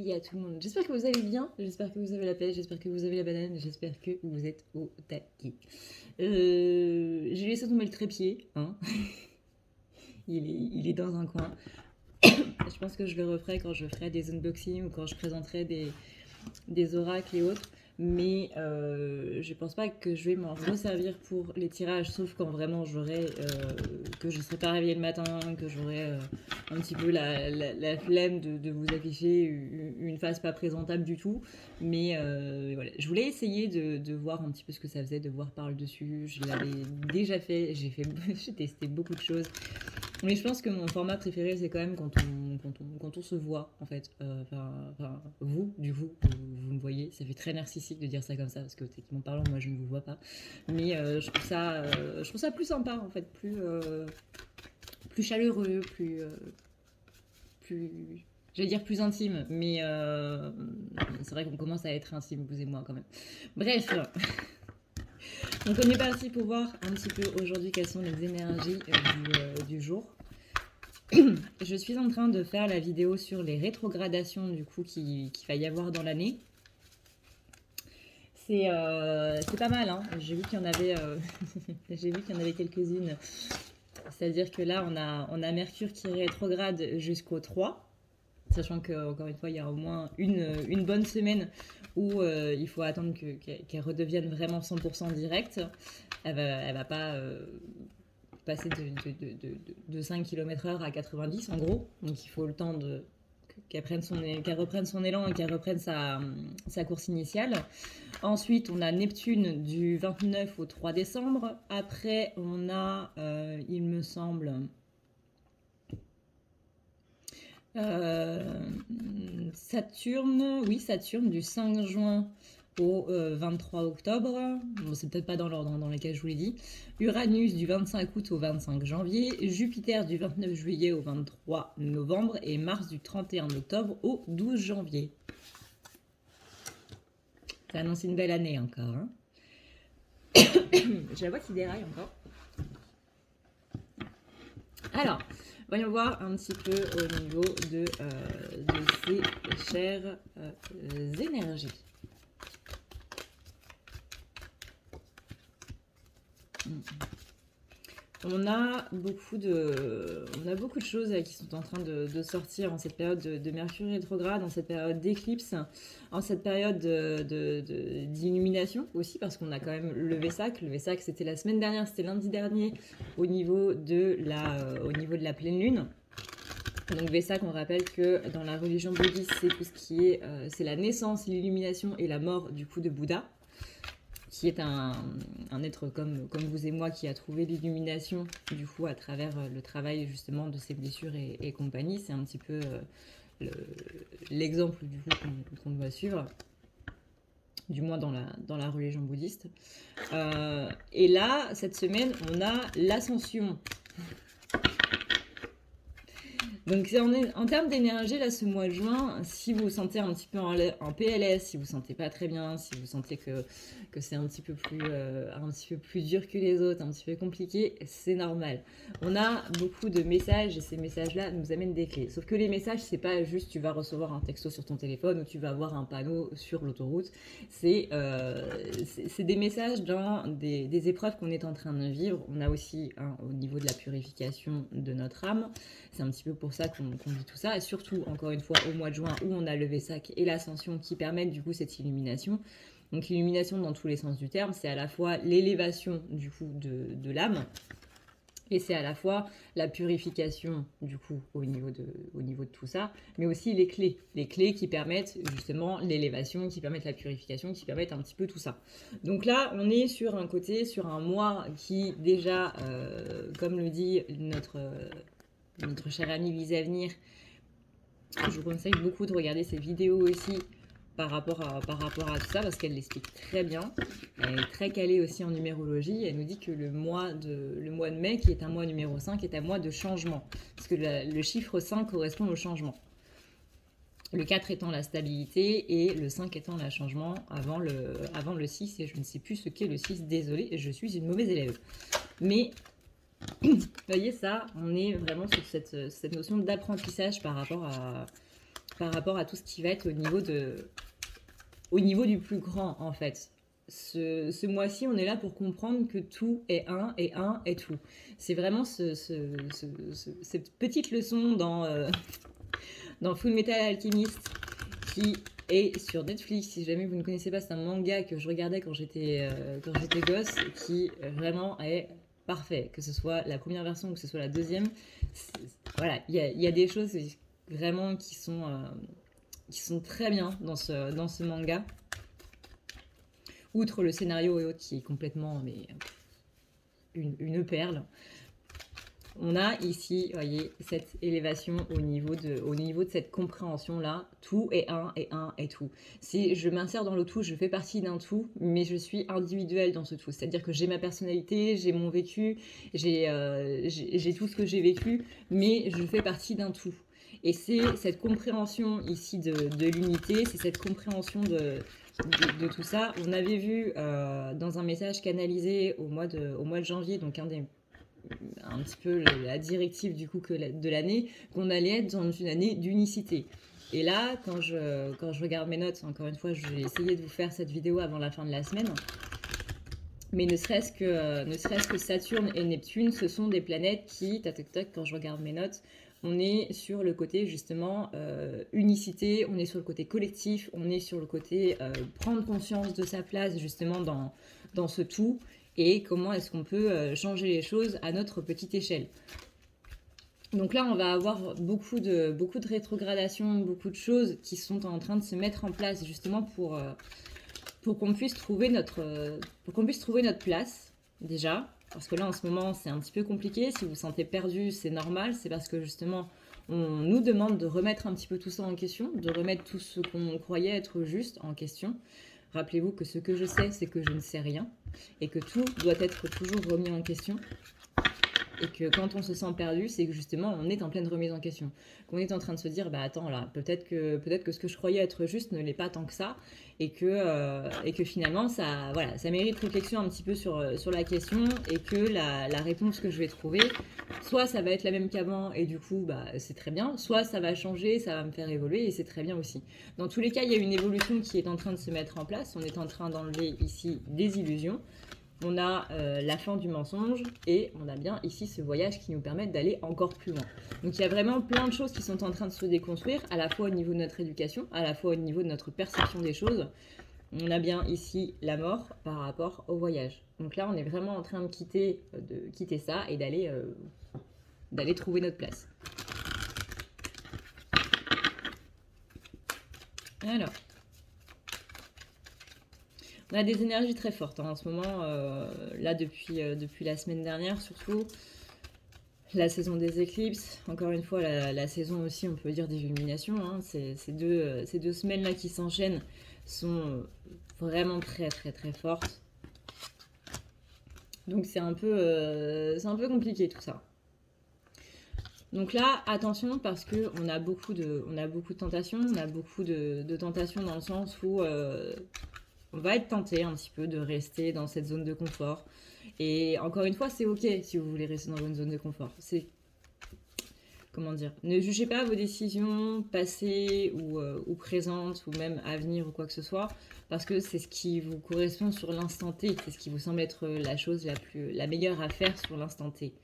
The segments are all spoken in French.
Salut à tout le monde. J'espère que vous allez bien, j'espère que vous avez la pêche, j'espère que vous avez la banane, j'espère que vous êtes au taquet. J'ai laissé tomber le trépied, hein. il est dans un coin. Je pense que je le referai quand je ferai des unboxings ou quand je présenterai des oracles et autres. Mais je pense pas que je vais m'en resservir pour les tirages, sauf quand vraiment que je serai pas réveillée le matin, que j'aurai un petit peu la flemme de vous afficher une face pas présentable du tout. Mais voilà, je voulais essayer de voir un petit peu ce que ça faisait, de voir par le dessus. Je l'avais déjà fait, j'ai testé beaucoup de choses. Mais je pense que mon format préféré, c'est quand même quand on se voit, en fait. Vous me voyez. Ça fait très narcissique de dire ça comme ça, parce que techniquement parlant, moi, je ne vous vois pas. Mais je trouve ça plus sympa, en fait, plus chaleureux, plus, j'allais dire plus intime, mais c'est vrai qu'on commence à être intime, vous et moi, quand même. Bref. Donc on est parti pour voir un petit peu aujourd'hui quelles sont les énergies du jour. Je suis en train de faire la vidéo sur les rétrogradations du coup qu'il va y avoir dans l'année. C'est pas mal, hein. J'ai vu qu'il y en avait, quelques-unes. C'est-à-dire que là, on a Mercure qui rétrograde jusqu'au 3. Sachant qu'encore une fois, il y a au moins une bonne semaine où il faut attendre qu'elle redevienne vraiment 100% directe. Elle va pas passer de 5 km/h à 90 en gros. Donc il faut le temps qu'elle reprenne son élan et qu'elle reprenne sa course initiale. Ensuite, on a Neptune du 29 au 3 décembre. Après, on a, il me semble... Saturne du 5 juin au 23 octobre. Bon, c'est peut-être pas dans l'ordre dans lequel je vous l'ai dit. Uranus du 25 août au 25 janvier. Jupiter du 29 juillet au 23 novembre. Et Mars du 31 octobre au 12 janvier. Ça annonce une belle année encore. Hein. Je la vois qui déraille encore. Alors, voyons voir un petit peu au niveau de ces chères énergies. On a beaucoup de choses qui sont en train de sortir en cette période de Mercure rétrograde, en cette période d'éclipse, en cette période d'illumination aussi, parce qu'on a quand même le Vesak. Le Vesak, c'était la semaine dernière, c'était lundi dernier, au niveau de la pleine lune. Donc Vesak, on rappelle que dans la religion bouddhiste, c'est tout ce qui est, c'est la naissance, l'illumination et la mort du coup de Bouddha, qui est un être comme vous et moi qui a trouvé l'illumination du coup à travers le travail justement de ses blessures et compagnie. C'est un petit peu l'exemple du coup qu'on doit suivre, du moins dans la religion bouddhiste. Et là, cette semaine, on a l'ascension. Donc en termes d'énergie, là, ce mois de juin, si vous vous sentez un petit peu en PLS, si vous ne vous sentez pas très bien, si vous sentez que c'est un petit peu plus dur que les autres, un petit peu compliqué, c'est normal. On a beaucoup de messages et ces messages-là nous amènent des clés. Sauf que les messages, c'est pas juste tu vas recevoir un texto sur ton téléphone ou tu vas avoir un panneau sur l'autoroute. C'est des messages dans des épreuves qu'on est en train de vivre. On a aussi au niveau de la purification de notre âme. C'est un petit peu pour ça qu'on vit tout ça, et surtout, encore une fois, au mois de juin, où on a le Vesak et l'ascension qui permettent du coup cette illumination. Donc l'illumination dans tous les sens du terme, c'est à la fois l'élévation du coup de l'âme, et c'est à la fois la purification du coup au niveau de tout ça, mais aussi les clés qui permettent justement l'élévation, qui permettent la purification, qui permettent un petit peu tout ça. Donc là, on est sur un mois qui déjà, comme le dit notre cher ami Vis-à-Venir, je vous conseille beaucoup de regarder ses vidéos aussi par rapport à tout ça, parce qu'elle l'explique très bien. Elle est très calée aussi en numérologie. Elle nous dit que le mois de mai, qui est un mois numéro 5, est un mois de changement, parce que le chiffre 5 correspond au changement. Le 4 étant la stabilité et le 5 étant le changement avant le 6, et je ne sais plus ce qu'est le 6, désolée, je suis une mauvaise élève. Mais vous voyez ça, on est vraiment sur cette notion d'apprentissage par rapport par rapport à tout ce qui va être au niveau du plus grand, en fait. Ce mois-ci, on est là pour comprendre que tout est un et un est tout. C'est vraiment cette petite leçon dans Full Metal Alchemist qui est sur Netflix. Si jamais vous ne connaissez pas, c'est un manga que je regardais quand j'étais gosse, qui vraiment est parfait. Que ce soit la première version ou que ce soit la deuxième. Voilà, il y a des choses vraiment qui sont très bien dans ce manga. Outre le scénario et autres qui est complètement une perle. On a ici, voyez, cette élévation au niveau de cette compréhension-là. Tout est un et un est tout. Si je m'insère dans le tout, je fais partie d'un tout, mais je suis individuelle dans ce tout. C'est-à-dire que j'ai ma personnalité, j'ai mon vécu, j'ai tout ce que j'ai vécu, mais je fais partie d'un tout. Et c'est cette compréhension ici de l'unité, c'est cette compréhension de tout ça. On avait vu dans un message canalisé au mois de janvier, donc un petit peu la directive du coup de l'année, qu'on allait être dans une année d'unicité. Et là, quand je regarde mes notes, encore une fois, je vais essayer de vous faire cette vidéo avant la fin de la semaine. Mais ne serait-ce que Saturne et Neptune, ce sont des planètes qui, quand je regarde mes notes, on est sur le côté justement unicité, on est sur le côté collectif, on est sur le côté prendre conscience de sa place justement dans ce tout et comment est-ce qu'on peut changer les choses à notre petite échelle. Donc là, on va avoir beaucoup de rétrogradation, beaucoup de choses qui sont en train de se mettre en place justement pour qu'on puisse trouver notre place déjà. Parce que là, en ce moment, c'est un petit peu compliqué. Si vous vous sentez perdu, c'est normal. C'est parce que, justement, on nous demande de remettre un petit peu tout ça en question, de remettre tout ce qu'on croyait être juste en question. Rappelez-vous que ce que je sais, c'est que je ne sais rien. Et que tout doit être toujours remis en question. Et que quand on se sent perdu, c'est que, justement, on est en pleine remise en question. Qu'on est en train de se dire, bah attends, là, peut-être que ce que je croyais être juste ne l'est pas tant que ça. Et que finalement, ça mérite réflexion un petit peu sur la question. Et que la réponse que je vais trouver, soit ça va être la même qu'avant et du coup, bah, c'est très bien. Soit ça va changer, ça va me faire évoluer et c'est très bien aussi. Dans tous les cas, il y a une évolution qui est en train de se mettre en place. On est en train d'enlever ici des illusions. On a la fin du mensonge et on a bien ici ce voyage qui nous permet d'aller encore plus loin. Donc il y a vraiment plein de choses qui sont en train de se déconstruire, à la fois au niveau de notre éducation, à la fois au niveau de notre perception des choses. On a bien ici la mort par rapport au voyage. Donc là, on est vraiment en train de quitter ça et d'aller trouver notre place. Alors... on a des énergies très fortes en ce moment, là depuis la semaine dernière surtout. La saison des éclipses, encore une fois la saison aussi on peut dire des illuminations. Hein. Ces deux semaines-là qui s'enchaînent sont vraiment très très très fortes. Donc c'est un peu compliqué tout ça. Donc là, attention parce qu'on a beaucoup de tentations, on a beaucoup de tentations dans le sens où... on va être tenté un petit peu de rester dans cette zone de confort. Et encore une fois, c'est ok si vous voulez rester dans une zone de confort. C'est... comment dire ? Ne jugez pas vos décisions passées ou présentes ou même à venir ou quoi que ce soit. Parce que c'est ce qui vous correspond sur l'instant T. C'est ce qui vous semble être la chose la meilleure à faire sur l'instant T.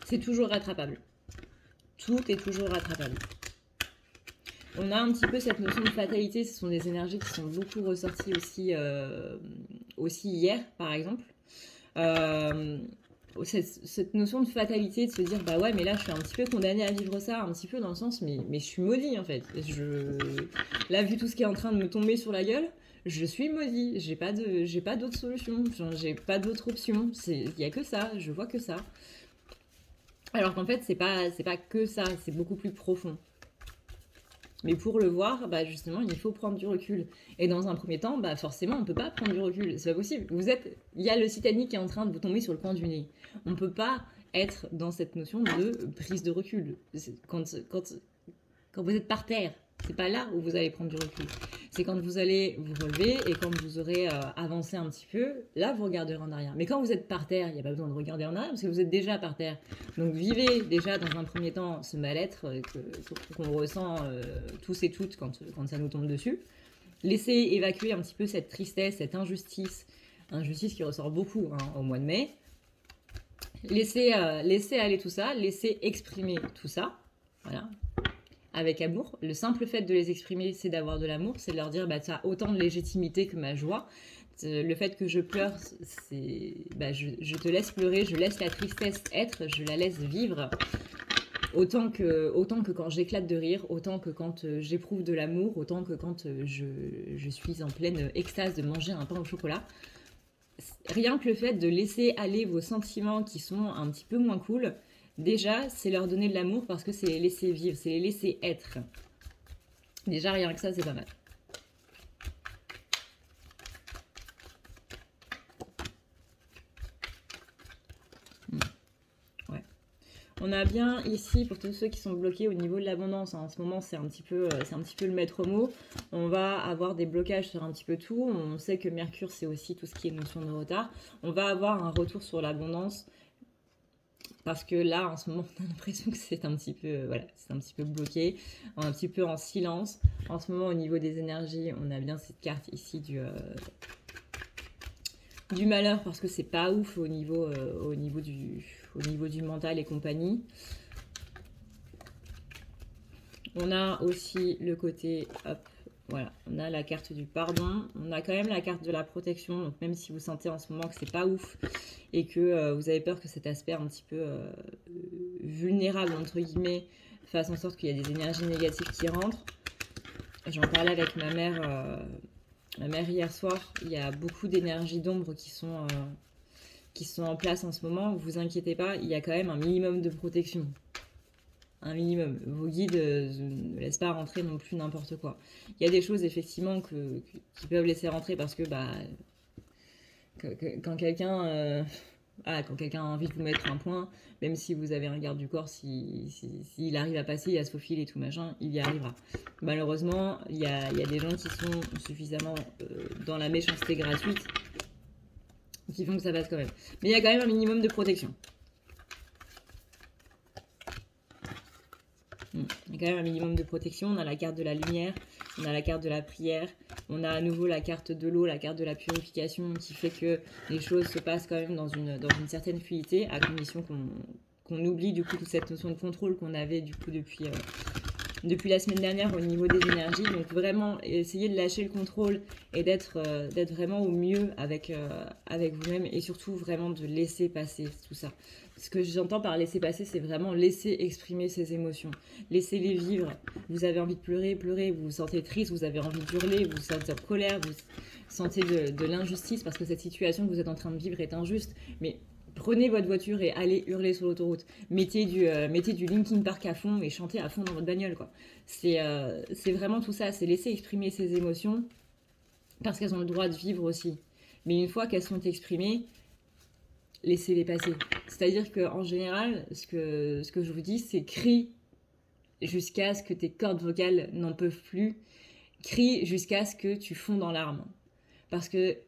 C'est toujours rattrapable. Tout est toujours rattrapable. On a un petit peu cette notion de fatalité, ce sont des énergies qui sont beaucoup ressorties aussi hier, par exemple. Cette notion de fatalité, de se dire, bah ouais, mais là, je suis un petit peu condamnée à vivre ça, un petit peu dans le sens, mais je suis maudit, en fait. Là, vu tout ce qui est en train de me tomber sur la gueule, je suis maudit. J'ai pas d'autre solution, j'ai pas d'autre option. Il y a que ça, je vois que ça. Alors qu'en fait, c'est pas que ça, c'est beaucoup plus profond. Mais pour le voir, bah justement, il faut prendre du recul. Et dans un premier temps, bah forcément, on ne peut pas prendre du recul. C'est pas possible. Il y a le Titanic qui est en train de vous tomber sur le coin du nez. On ne peut pas être dans cette notion de prise de recul. Quand vous êtes par terre, C'est pas là où vous allez prendre du recul. C'est quand vous allez vous relever et quand vous aurez avancé un petit peu, là vous regarderez en arrière. Mais quand vous êtes par terre, il n'y a pas besoin de regarder en arrière parce que vous êtes déjà par terre. Donc vivez déjà dans un premier temps ce mal-être qu'on ressent tous et toutes quand ça nous tombe dessus. Laissez évacuer un petit peu cette tristesse, cette injustice qui ressort beaucoup au mois de mai. Laissez aller tout ça, laissez exprimer tout ça, voilà, avec amour. Le simple fait de les exprimer, c'est d'avoir de l'amour, c'est de leur dire, bah, tu as autant de légitimité que ma joie. Le fait que je pleure, c'est, bah, je te laisse pleurer, je laisse la tristesse être, je la laisse vivre. Autant que quand j'éclate de rire, autant que quand j'éprouve de l'amour, autant que quand je suis en pleine extase de manger un pain au chocolat. Rien que le fait de laisser aller vos sentiments qui sont un petit peu moins cool, déjà, c'est leur donner de l'amour parce que c'est les laisser vivre, c'est les laisser être. Déjà, rien que ça, c'est pas mal. Ouais. On a bien ici, pour tous ceux qui sont bloqués au niveau de l'abondance, en ce moment c'est un petit peu le maître mot, on va avoir des blocages sur un petit peu tout, on sait que Mercure c'est aussi tout ce qui est notion de retard, on va avoir un retour sur l'abondance, parce que là en ce moment on a l'impression que c'est un petit peu, c'est un petit peu bloqué, un petit peu en silence. En ce moment au niveau des énergies, on a bien cette carte ici du malheur parce que c'est pas ouf au niveau du mental et compagnie. On a aussi le côté, hop, voilà, on a la carte du pardon, on a quand même la carte de la protection, donc même si vous sentez en ce moment que c'est pas ouf et que vous avez peur que cet aspect un petit peu vulnérable, entre guillemets, fasse en sorte qu'il y a des énergies négatives qui rentrent. J'en parlais avec ma mère hier soir, il y a beaucoup d'énergies d'ombre qui sont en place en ce moment. Vous inquiétez pas, il y a quand même un minimum de protection. Un minimum. Vos guides ne laissent pas rentrer non plus n'importe quoi. Il y a des choses effectivement qui peuvent laisser rentrer parce que quand quelqu'un quand quelqu'un a envie de vous mettre un point, même si vous avez un garde du corps, s'il arrive à passer, à se faufiler et tout machin, il y arrivera. Malheureusement, il y a des gens qui sont suffisamment dans la méchanceté gratuite qui font que ça passe quand même. Mais il y a quand même un minimum de protection. Il y a quand même un minimum de protection. On a la carte de la lumière, on a la carte de la prière, on a à nouveau la carte de l'eau, la carte de la purification qui fait que les choses se passent quand même dans une certaine fluidité, à condition qu'on oublie du coup toute cette notion de contrôle qu'on avait du coup depuis la semaine dernière au niveau des énergies. Donc vraiment essayer de lâcher le contrôle et d'être vraiment au mieux avec vous-même et surtout vraiment de laisser passer tout ça. Ce que j'entends par laisser passer, c'est vraiment laisser exprimer ses émotions, laisser les vivre. Vous avez envie de pleurer, vous vous sentez triste, vous avez envie de hurler, vous vous sentez en colère, vous sentez de l'injustice parce que cette situation que vous êtes en train de vivre est injuste, mais prenez votre voiture et allez hurler sur l'autoroute. Mettez du Linkin Park à fond et chantez à fond dans votre bagnole, quoi. C'est vraiment tout ça, c'est laisser exprimer ses émotions parce qu'elles ont le droit de vivre aussi. Mais une fois qu'elles sont exprimées, laissez-les passer. C'est-à-dire qu'en général, ce que je vous dis, c'est crie jusqu'à ce que tes cordes vocales n'en peuvent plus. Crie jusqu'à ce que tu fonds dans larmes. Parce que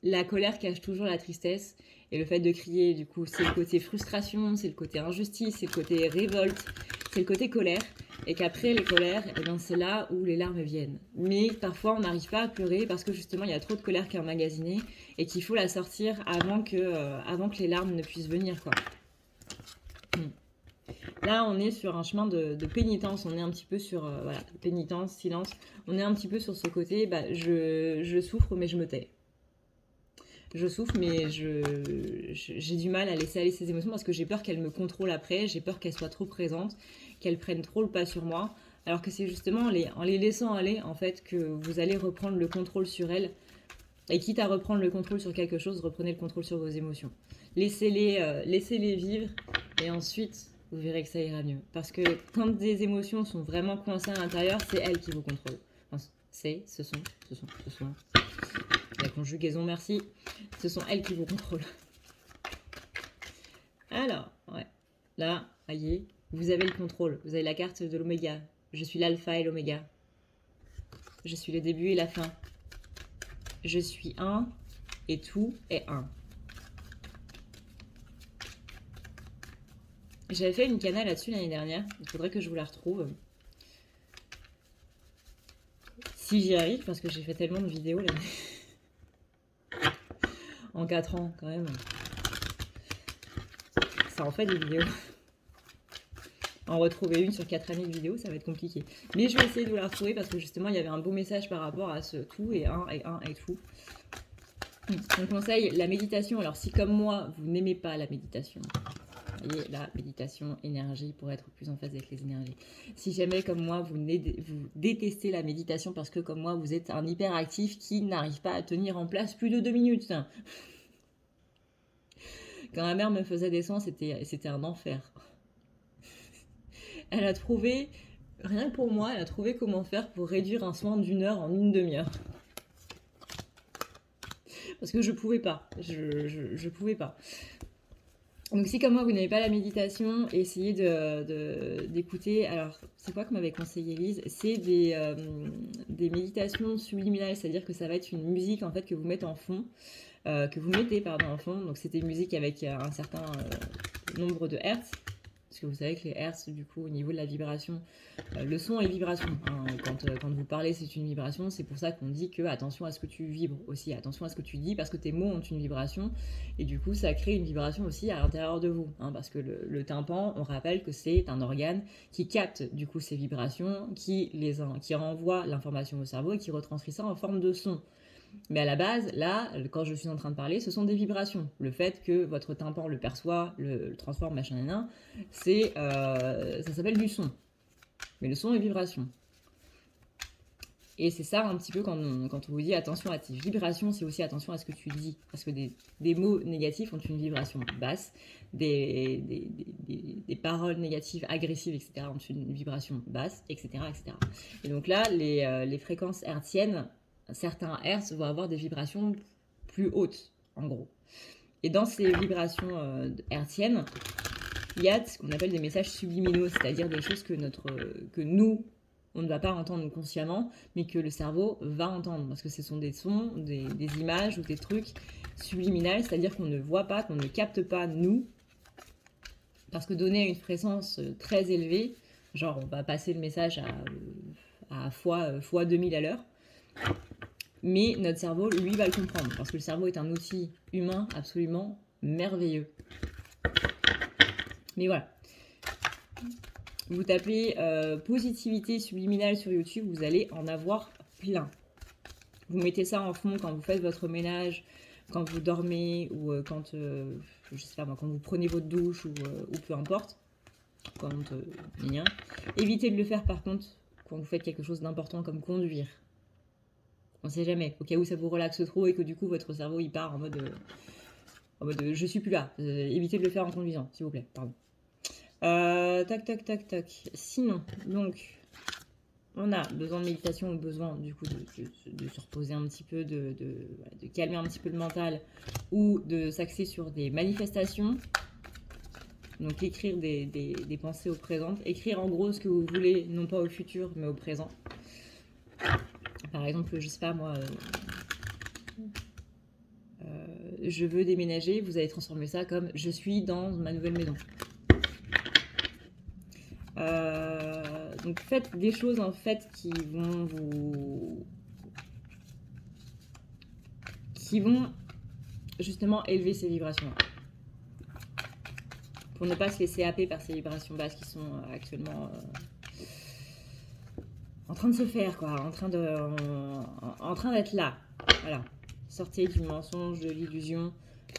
la colère cache toujours la tristesse. Et le fait de crier, du coup, c'est le côté frustration, c'est le côté injustice, c'est le côté révolte, c'est le côté colère. Et qu'après les colères, eh ben, c'est là où les larmes viennent. Mais parfois, on n'arrive pas à pleurer parce que justement, il y a trop de colère qui est emmagasinée et qu'il faut la sortir avant que les larmes ne puissent venir, quoi. Là, on est sur un chemin de pénitence. On est un petit peu sur pénitence, silence. On est un petit peu sur ce côté, je souffre, mais je me tais. Je souffre, mais j'ai du mal à laisser aller ces émotions parce que j'ai peur qu'elles me contrôlent après. J'ai peur qu'elles soient trop présentes, qu'elles prennent trop le pas sur moi. Alors que c'est justement en les laissant aller, en fait, que vous allez reprendre le contrôle sur elles. Et quitte à reprendre le contrôle sur quelque chose, reprenez le contrôle sur vos émotions. Laissez-les vivre et ensuite, vous verrez que ça ira mieux. Parce que quand des émotions sont vraiment coincées à l'intérieur, c'est elles qui vous contrôlent. Enfin, ce sont. La conjugaison, merci. Ce sont elles qui vous contrôlent. Alors, ouais. Là, voyez, vous avez le contrôle. Vous avez la carte de l'oméga. Je suis l'alpha et l'oméga. Je suis le début et la fin. Je suis un et tout est un. J'avais fait une cana là-dessus l'année dernière. Il faudrait que je vous la retrouve. Si j'y arrive, parce que j'ai fait tellement de vidéos là. En 4 ans, quand même. Ça en fait des vidéos. En retrouver une sur 4 années de vidéos, ça va être compliqué. Mais je vais essayer de vous la retrouver parce que justement, il y avait un beau message par rapport à ce tout et un et tout. On conseille la méditation. Alors, si comme moi, vous n'aimez pas la méditation, vous voyez, la méditation, énergie, pour être plus en phase avec les énergies. Si jamais, comme moi, vous détestez la méditation parce que, comme moi, vous êtes un hyperactif qui n'arrive pas à tenir en place plus de 2 minutes. Quand ma mère me faisait des soins, c'était un enfer. Elle a trouvé, rien que pour moi, elle a trouvé comment faire pour réduire un soin d'1 heure en une demi-heure. Parce que je pouvais pas. Je pouvais pas. Donc si comme moi vous n'avez pas la méditation, essayez d'écouter. Alors c'est quoi que m'avait conseillé Lise? C'est des méditations subliminales, c'est-à-dire que ça va être une musique en fait que vous mettez en fond, en fond. Donc c'était une musique avec un certain nombre de hertz. Parce que vous savez que les hertz, du coup, au niveau de la vibration, le son est vibration. Hein. Quand vous parlez, c'est une vibration. C'est pour ça qu'on dit que attention à ce que tu vibres aussi. Attention à ce que tu dis parce que tes mots ont une vibration. Et du coup, ça crée une vibration aussi à l'intérieur de vous. Hein, parce que le tympan, on rappelle que c'est un organe qui capte du coup ces vibrations, qui renvoie l'information au cerveau et qui retranscrit ça en forme de son. Mais à la base, là, quand je suis en train de parler, ce sont des vibrations. Le fait que votre tympan le perçoit, le transforme, machin, nanan, ça s'appelle du son. Mais le son est vibration. Et c'est ça un petit peu quand on vous dit attention à tes vibrations, c'est aussi attention à ce que tu dis. Parce que des mots négatifs ont une vibration basse, des paroles négatives, agressives, etc. ont une vibration basse, etc. etc. Et donc là, les fréquences hertziennes, certains hertz vont avoir des vibrations plus hautes, en gros. Et dans ces vibrations hertziennes, il y a ce qu'on appelle des messages subliminaux, c'est-à-dire des choses que nous, on ne va pas entendre consciemment, mais que le cerveau va entendre, parce que ce sont des sons, des images ou des trucs subliminales, c'est-à-dire qu'on ne voit pas, qu'on ne capte pas nous, parce que donner à une fréquence très élevée, genre on va passer le message à fois 2000 à l'heure, mais notre cerveau, lui, va le comprendre, parce que le cerveau est un outil humain absolument merveilleux. Mais voilà. Vous tapez positivité subliminale sur YouTube, vous allez en avoir plein. Vous mettez ça en fond quand vous faites votre ménage, quand vous dormez, ou quand, je sais pas moi, quand vous prenez votre douche, ou peu importe. Évitez de le faire par contre quand vous faites quelque chose d'important comme conduire. On sait jamais, au cas où ça vous relaxe trop et que du coup votre cerveau il part en mode je suis plus là. Évitez de le faire en conduisant, s'il vous plaît. Pardon. Tac. Sinon, donc, on a besoin de méditation ou besoin du coup de se reposer un petit peu, de calmer un petit peu le mental ou de s'axer sur des manifestations. Donc écrire des pensées au présent. Écrire en gros ce que vous voulez, non pas au futur, mais au présent. Par exemple, je sais pas moi, je veux déménager, vous allez transformer ça comme je suis dans ma nouvelle maison. Donc faites des choses en fait qui vont justement élever ces vibrations. Pour ne pas se laisser happer par ces vibrations basses qui sont actuellement en train de se faire, quoi, en train d'être là. Voilà. Sortez du mensonge, de l'illusion,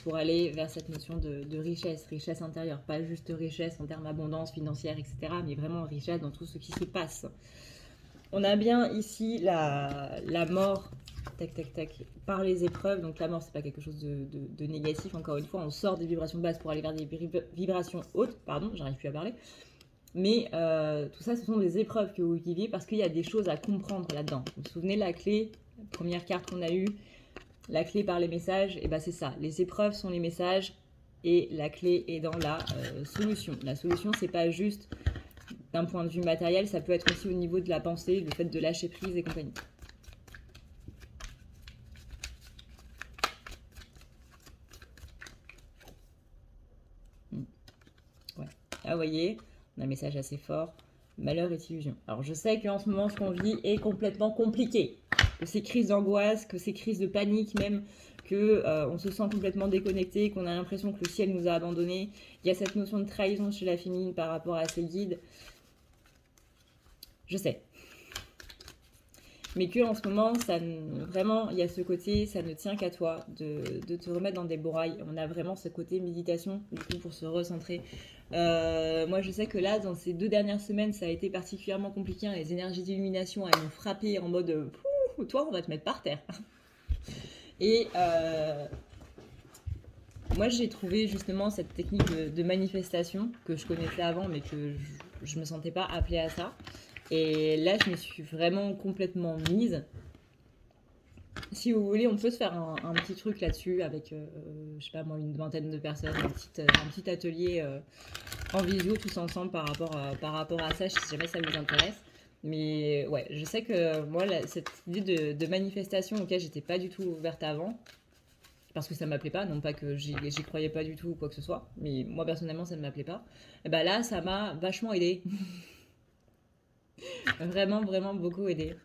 pour aller vers cette notion de richesse intérieure. Pas juste richesse en termes d'abondance financière, etc., mais vraiment richesse dans tout ce qui se passe. On a bien ici la mort, par les épreuves. Donc la mort, c'est pas quelque chose de négatif. Encore une fois, on sort des vibrations basses pour aller vers des vibrations hautes. Pardon, j'arrive plus à parler. Mais tout ça, ce sont des épreuves que vous viviez parce qu'il y a des choses à comprendre là-dedans. Vous vous souvenez de la clé, la première carte qu'on a eue, la clé par les messages, et ben c'est ça. Les épreuves sont les messages et la clé est dans la solution. La solution, c'est pas juste d'un point de vue matériel, ça peut être aussi au niveau de la pensée, le fait de lâcher prise et compagnie. Ouais. Là, vous voyez, on a un message assez fort. Malheur est illusion. Alors, je sais qu'en ce moment, ce qu'on vit est complètement compliqué. Que ces crises d'angoisse, que ces crises de panique même, que on se sent complètement déconnecté, qu'on a l'impression que le ciel nous a abandonnés. Il y a cette notion de trahison chez la féminine par rapport à ses guides. Je sais. Mais que en ce moment, vraiment, il y a ce côté, ça ne tient qu'à toi de te remettre dans des beaux rails. On a vraiment ce côté méditation, du coup, pour se recentrer. Moi, je sais que là, dans ces 2 dernières semaines, ça a été particulièrement compliqué. Les énergies d'illumination, elles m'ont frappé en mode toi, on va te mettre par terre. Et moi, j'ai trouvé justement cette technique de manifestation que je connaissais avant, mais que je me sentais pas appelée à ça. Et là, je me suis vraiment complètement mise. Si vous voulez, on peut se faire un petit truc là-dessus avec, je sais pas moi, une vingtaine de personnes, un petit atelier en visio tous ensemble par rapport à ça, si jamais ça vous intéresse. Mais ouais, je sais que moi, cette idée de manifestation auquel j'étais pas du tout ouverte avant, parce que ça m'appelait pas, non pas que j'y croyais pas du tout ou quoi que ce soit, mais moi personnellement ça ne m'appelait pas, et ben là ça m'a vachement aidé. Vraiment, vraiment beaucoup aidé.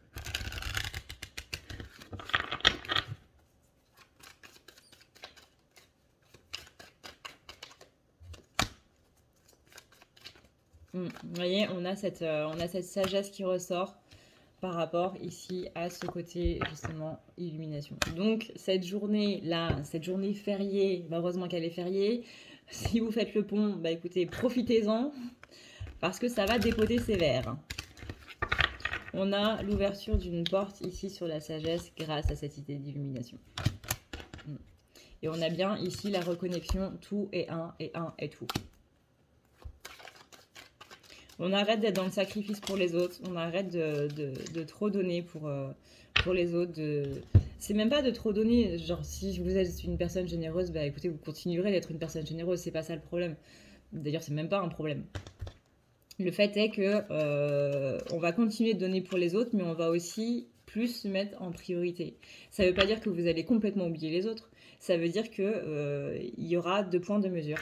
Vous voyez, on a cette sagesse qui ressort par rapport ici à ce côté justement illumination. Donc cette journée-là, cette journée fériée, bah, heureusement qu'elle est fériée. Si vous faites le pont, bah écoutez, profitez-en parce que ça va dépoter sévère. On a l'ouverture d'une porte ici sur la sagesse grâce à cette idée d'illumination. Et on a bien ici la reconnexion, tout est un et un est tout. On arrête d'être dans le sacrifice pour les autres, on arrête de trop donner pour les autres. C'est même pas de trop donner, genre si vous êtes une personne généreuse, bah écoutez, vous continuerez d'être une personne généreuse, c'est pas ça le problème. D'ailleurs, c'est même pas un problème. Le fait est que on va continuer de donner pour les autres, mais on va aussi plus se mettre en priorité. Ça veut pas dire que vous allez complètement oublier les autres, ça veut dire que il y aura 2 points de mesure.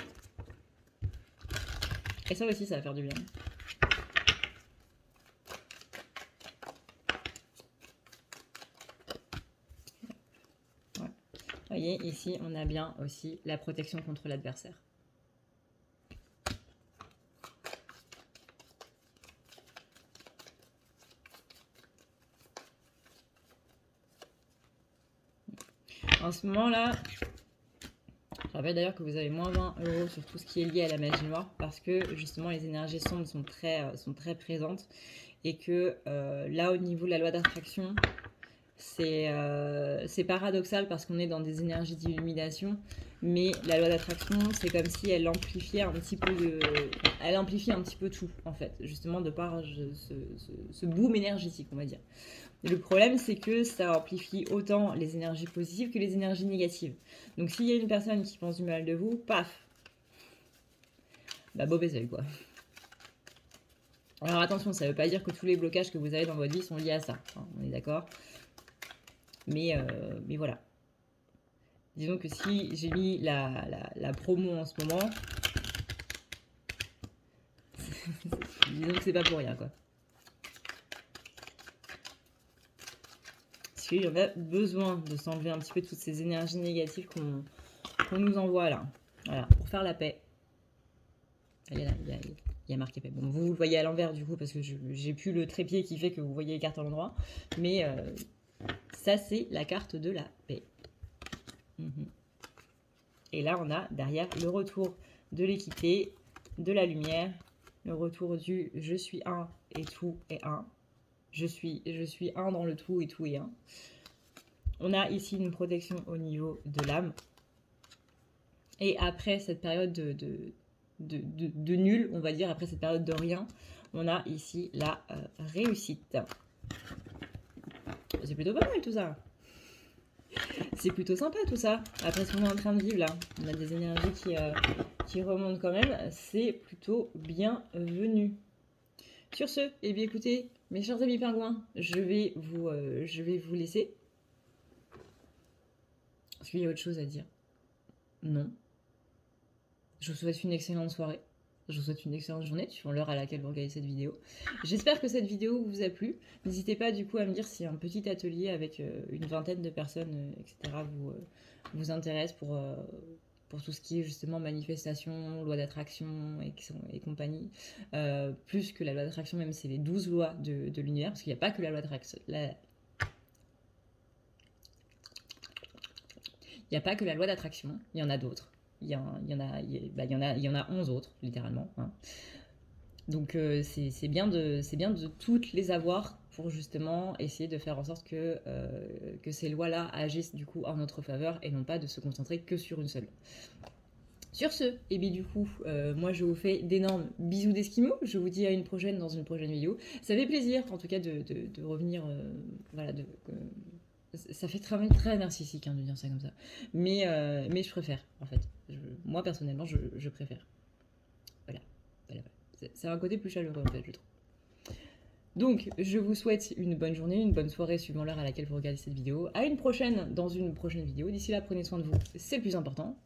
Et ça aussi, ça va faire du bien. Vous voyez, ici, on a bien aussi la protection contre l'adversaire. En ce moment-là, je rappelle d'ailleurs que vous avez moins 20 € sur tout ce qui est lié à la magie noire parce que justement les énergies sombres sont très présentes et que là au niveau de la loi d'attraction, c'est paradoxal parce qu'on est dans des énergies d'illumination, mais la loi d'attraction, c'est comme si elle amplifiait un petit peu elle amplifie un petit peu tout en fait, justement de par ce boom énergétique, on va dire. Et le problème, c'est que ça amplifie autant les énergies positives que les énergies négatives. Donc s'il y a une personne qui pense du mal de vous, paf, bah beau baiser quoi. Alors attention, ça ne veut pas dire que tous les blocages que vous avez dans votre vie sont liés à ça, hein, on est d'accord. Mais voilà. Disons que si j'ai mis la promo en ce moment, disons que c'est pas pour rien quoi. Parce qu'il y en a besoin de s'enlever un petit peu toutes ces énergies négatives qu'on nous envoie là. Voilà, pour faire la paix. Allez là, il y a marqué paix. Bon, vous le voyez à l'envers du coup parce que j'ai plus le trépied qui fait que vous voyez les cartes à l'endroit. Mais ça, c'est la carte de la paix. Et là, on a derrière le retour de l'équité, de la lumière, le retour du je suis un et tout est un. Je suis un dans le tout et tout est un. On a ici une protection au niveau de l'âme. Et après cette période de nul, on va dire, après cette période de rien, on a ici la réussite. C'est plutôt pas mal tout ça. C'est plutôt sympa tout ça. Après ce qu'on est en train de vivre là, on a des énergies qui remontent quand même. C'est plutôt bienvenu. Sur ce, eh bien écoutez, mes chers amis pingouins, je vais vous laisser. Est-ce qu'il y a autre chose à dire? Non. Je vous souhaite une excellente soirée. Je vous souhaite une excellente journée, suivant l'heure à laquelle vous regardez cette vidéo. J'espère que cette vidéo vous a plu. N'hésitez pas du coup à me dire si un petit atelier avec une vingtaine de personnes, etc. vous intéresse pour tout ce qui est justement manifestation, loi d'attraction et compagnie. Plus que la loi d'attraction, même c'est les 12 lois de l'univers, parce qu'il n'y a pas que la loi d'attraction. Il n'y a pas que la loi d'attraction, il y en a d'autres. Il y en a 11 autres, littéralement. Hein. Donc c'est bien de toutes les avoir pour justement essayer de faire en sorte que ces lois-là agissent du coup en notre faveur et non pas de se concentrer que sur une seule. Sur ce, et bien du coup, moi je vous fais d'énormes bisous d'esquimaux. Je vous dis à une prochaine dans une prochaine vidéo. Ça fait plaisir en tout cas de revenir, voilà, ça fait très narcissique hein, de dire ça comme ça. Mais je préfère, en fait. Moi, personnellement, je préfère. Voilà. C'est un côté plus chaleureux, en fait, je trouve. Donc, je vous souhaite une bonne journée, une bonne soirée, suivant l'heure à laquelle vous regardez cette vidéo. À une prochaine dans une prochaine vidéo. D'ici là, prenez soin de vous, c'est le plus important.